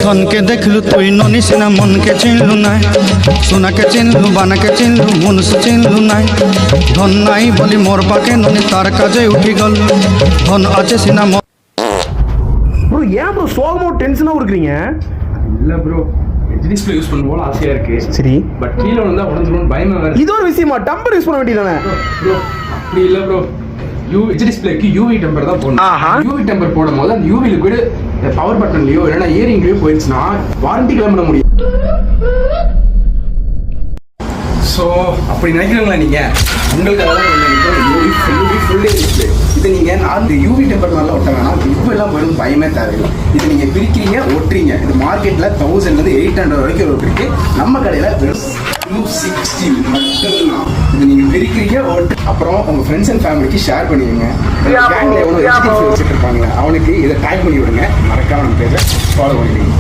ধনকে দেখলু তুই ননিস না মনকে চিনলু নাই সোনাকে চিনলু বানাকে চিনলু মনুষ চিনলু নাই ধন নাই বলি মোর পাকে ননি তার কাজে উঠি গল ধন আছে সিনা ப்ரோ ஏன் ப்ரோ சோகமா டென்ஷனாக இருக்கிறீங்க? இல்லை ப்ரோ டிஸ்பிளே யூஸ் பண்ண போல ஆசையாக இருக்கு. சரி, பட் கீழே வந்தால் உடஞ்சிரும் பயமா வேறு. இது ஒரு விஷயமா? டம்பர் யூஸ் பண்ண வேண்டியதானே ப்ரோ? அப்படி இல்லை ப்ரோ, ஹெச் டிஸ்பிளேக்கு யூவி டெம்பர் தான் போடணும். யூவி டெம்பர் போடும் போது அந்த யூவி லிக்விட் பவர் பட்டன்லையோ இல்லைன்னா இயரிங்லையோ போயிடுச்சுன்னா வாரண்டி கிளைம் பண்ண முடியும். ஸோ அப்படி நினைக்கிறீங்களா நீங்கள்? உங்களுக்கு அதெல்லாம் யூவி ஃபுல்லி டிஸ்பிளே இது நீங்கள் நான் யூவி டெம்பர் நல்லா ஒட்ட வேணாம். இப்போ எல்லாம் வரும் பயமே தேவையில்லை. இது நீங்கள் பிரிக்கிறீங்க ஒட்டுறீங்க. இது மார்க்கெட்டில் 1000 800 வரைக்கும் இருக்கு. நம்ம கடையில் வெறும் 260 மட்டும்தான். இது நீங்கள் பிரிக்கிறீங்க ஒட்டு அப்புறம் உங்கள் ஃப்ரெண்ட்ஸ் அண்ட் ஃபேமிலிக்கு ஷேர் பண்ணிடுங்க. கேங்கில் எவ்வளோ வச்சுட்டு இருப்பாங்க அவனுக்கு இதை டேக் பண்ணி விடுங்க. மறக்காம நம்ம பேரை ஃபாலோ பண்ணிடுங்க.